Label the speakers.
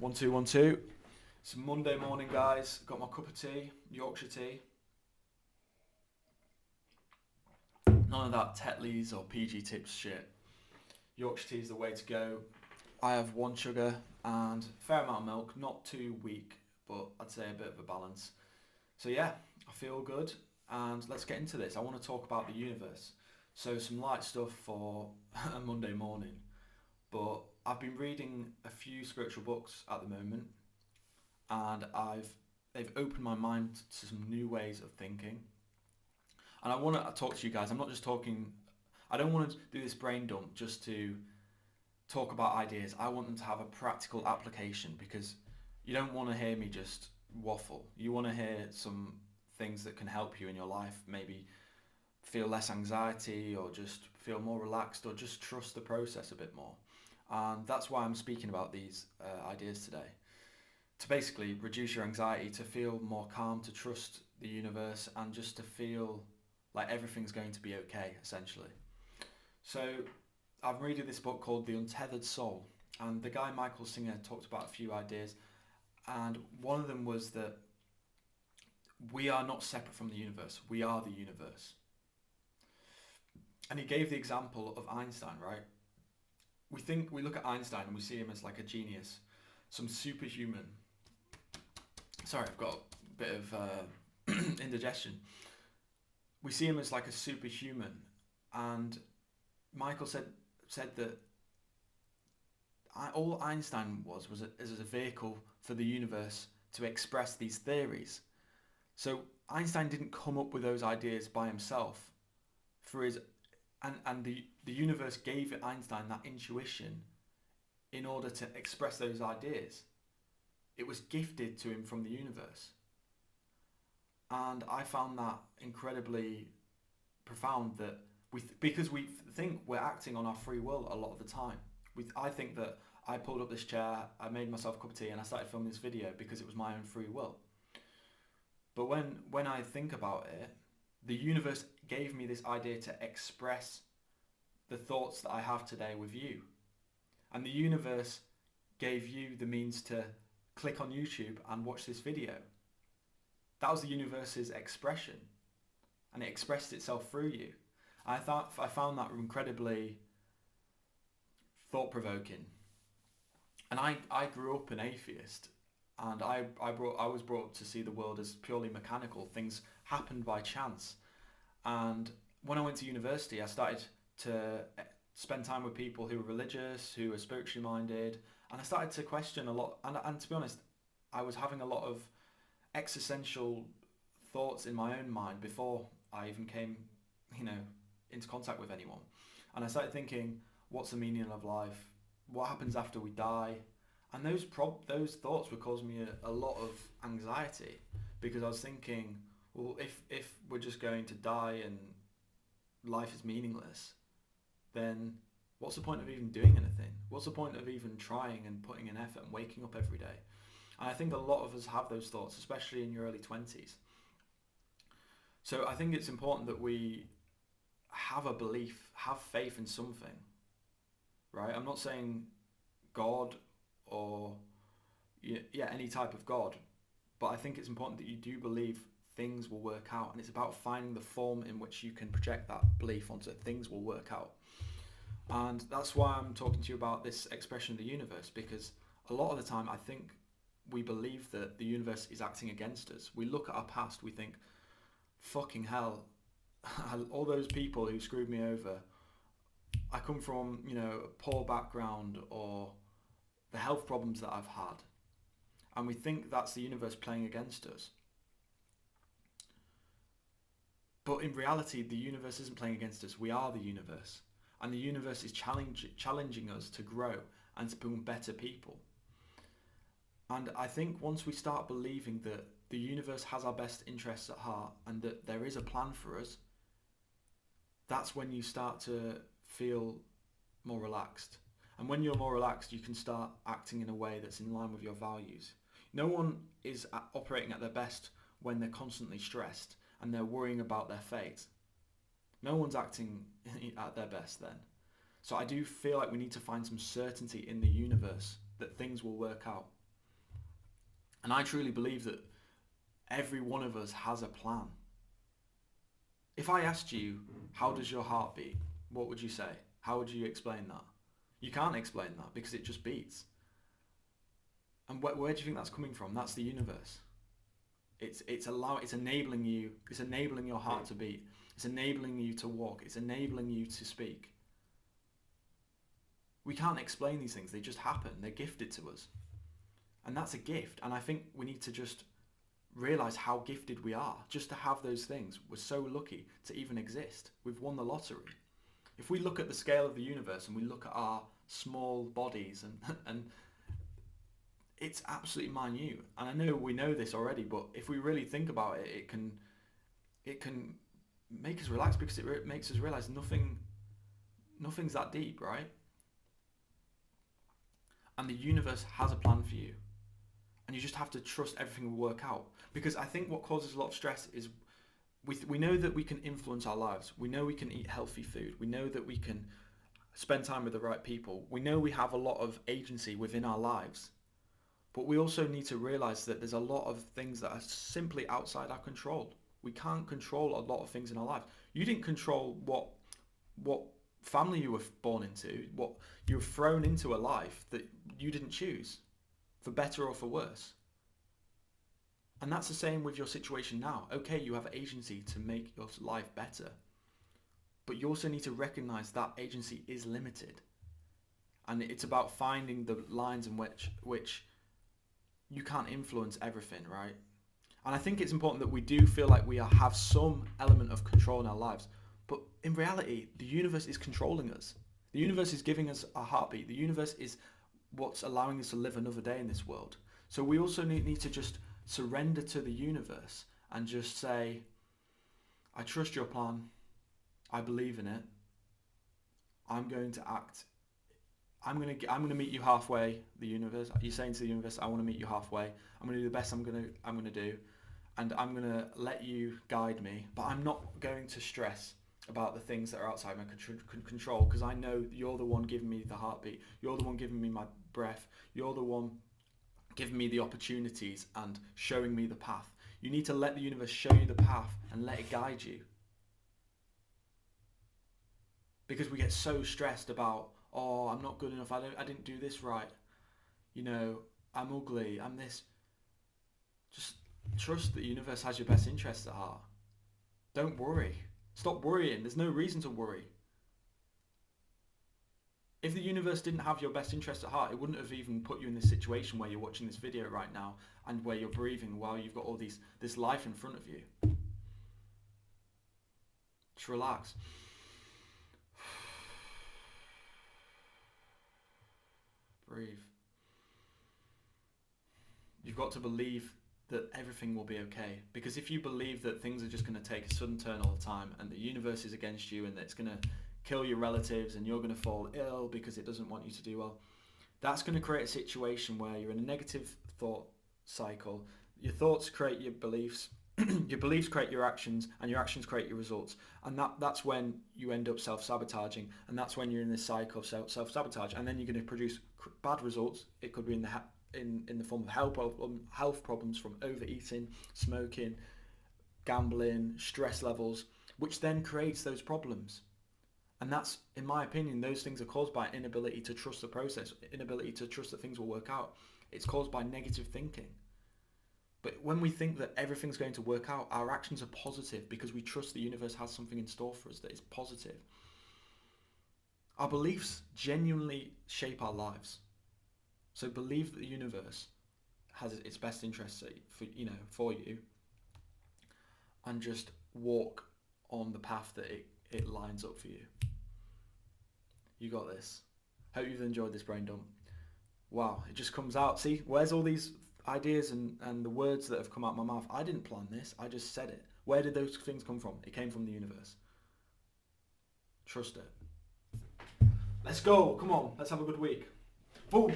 Speaker 1: One, two, one, two. It's Monday morning, guys. Got my cup of tea, Yorkshire tea. None of that Tetley's or PG Tips shit. Yorkshire tea is the way to go. I have one sugar and a fair amount of milk, not too weak, but I'd say a bit of a balance. So yeah, I feel good, and let's get into this. I want to talk about the universe. So some light stuff for a Monday morning, but I've been reading a few spiritual books at the moment, and they've opened my mind to some new ways of thinking. And I want to talk to you guys. I'm not just talking. I don't want to do this brain dump just to talk about ideas. I want them to have a practical application because you don't want to hear me just waffle. You want to hear some things that can help you in your life. Maybe feel less anxiety or just feel more relaxed or just trust the process a bit more. And that's why I'm speaking about these ideas today. To basically reduce your anxiety, to feel more calm, to trust the universe, and just to feel like everything's going to be okay, essentially. So I'm reading this book called The Untethered Soul, and the guy Michael Singer talked about a few ideas, and one of them was that we are not separate from the universe, we are the universe. And he gave the example of Einstein, right? We look at Einstein and we see him as like a genius, some superhuman. Sorry, I've got a bit of indigestion. We see him as like a superhuman, and Michael said that all Einstein was as a vehicle for the universe to express these theories. So Einstein didn't come up with those ideas by himself. For his and the universe gave Einstein that intuition in order to express those ideas. It was gifted to him from the universe. And I found that incredibly profound that because we think we're acting on our free will a lot of the time. I think that I pulled up this chair, I made myself a cup of tea, and I started filming this video because it was my own free will. But when I think about it, the universe gave me this idea to express the thoughts that I have today with you. And the universe gave you the means to click on YouTube and watch this video. That was the universe's expression, and it expressed itself through you. I found that incredibly thought-provoking. And I grew up an atheist, and I was brought up to see the world as purely mechanical. Things happened by chance. And when I went to university, I started to spend time with people who were religious, who were spiritually minded, and I started to question a lot. And to be honest, I was having a lot of existential thoughts in my own mind before I even came, into contact with anyone. And I started thinking, what's the meaning of life? What happens after we die? And those thoughts were causing me a lot of anxiety because I was thinking, well, if we're just going to die and life is meaningless, then what's the point of even doing anything? What's the point of even trying and putting in effort and waking up every day? And I think a lot of us have those thoughts, especially in your early 20s. So I think it's important that we have a belief, have faith in something, right? I'm not saying God or any type of God, but I think it's important that you do believe things will work out, and it's about finding the form in which you can project that belief onto things will work out. And that's why I'm talking to you about this expression of the universe, because a lot of the time I think we believe that the universe is acting against us. We look at our past, we think, fucking hell, all those people who screwed me over. I come from, a poor background, or the health problems that I've had. And we think that's the universe playing against us. But in reality, the universe isn't playing against us. We are the universe. And the universe is challenging us to grow and to become better people. And I think once we start believing that the universe has our best interests at heart and that there is a plan for us, that's when you start to feel more relaxed. And when you're more relaxed, you can start acting in a way that's in line with your values. No one is operating at their best when they're constantly stressed and they're worrying about their fate. No one's acting at their best then. So I do feel like we need to find some certainty in the universe that things will work out. And I truly believe that every one of us has a plan. If I asked you, how does your heart beat? What would you say? How would you explain that? You can't explain that because it just beats. And where do you think that's coming from? That's the universe. It's enabling you. It's enabling your heart to beat. It's enabling you to walk. It's enabling you to speak. We can't explain these things. They just happen. They're gifted to us. And that's a gift. And I think we need to just realize how gifted we are just to have those things. We're so lucky to even exist. We've won the lottery. If we look at the scale of the universe and we look at our small bodies and it's absolutely minute. And I know we know this already, but if we really think about it, it can make us relax because it makes us realize nothing's that deep, right? And the universe has a plan for you. And you just have to trust everything will work out. Because I think what causes a lot of stress is we know that we can influence our lives. We know we can eat healthy food. We know that we can spend time with the right people. We know we have a lot of agency within our lives. But we also need to realize that there's a lot of things that are simply outside our control. We can't control a lot of things in our lives. You didn't control what family you were born into, what you were thrown into a life that you didn't choose, for better or for worse. And that's the same with your situation now. Okay, you have agency to make your life better, but you also need to recognize that agency is limited. And it's about finding the lines in which you can't influence everything, right? And I think it's important that we do feel like we have some element of control in our lives. But in reality, the universe is controlling us. The universe is giving us a heartbeat. The universe is what's allowing us to live another day in this world. So we also need to just surrender to the universe and just say, I trust your plan. I believe in it. I'm going to act. I'm going to meet you halfway, the universe. You're saying to the universe, I want to meet you halfway. I'm going to do the best I'm going to do. And I'm going to let you guide me. But I'm not going to stress about the things that are outside my control, because I know you're the one giving me the heartbeat. You're the one giving me my breath. You're the one giving me the opportunities and showing me the path. You need to let the universe show you the path and let it guide you. Because we get so stressed about, oh, I'm not good enough. I didn't do this right. I'm ugly. I'm this. Just trust that the universe has your best interests at heart. Don't worry. Stop worrying. There's no reason to worry. If the universe didn't have your best interest at heart, it wouldn't have even put you in this situation where you're watching this video right now and where you're breathing while you've got all this life in front of you. Just relax. Breathe. You've got to believe that everything will be okay. Because if you believe that things are just going to take a sudden turn all the time and the universe is against you and that it's going to kill your relatives and you're going to fall ill because it doesn't want you to do well, that's going to create a situation where you're in a negative thought cycle. Your thoughts create your beliefs, your beliefs create your actions, and your actions create your results. And that's when you end up self-sabotaging, and that's when you're in this cycle of self-sabotage, and then you're going to produce bad results. It could be in the form of health problems from overeating, smoking, gambling, stress levels, which then creates those problems. And that's, in my opinion, those things are caused by inability to trust the process, inability to trust that things will work out. It's caused by negative thinking. But when we think that everything's going to work out, our actions are positive because we trust the universe has something in store for us that is positive. Our beliefs genuinely shape our lives. So believe that the universe has its best interests for you, and just walk on the path that it lines up for you. You got this. Hope you've enjoyed this brain dump. Wow, it just comes out. See, where's all these ideas and the words that have come out of my mouth? I didn't plan this. I just said it. Where did those things come from? It came from the universe. Trust it. Let's go. Come on. Let's have a good week. Boom.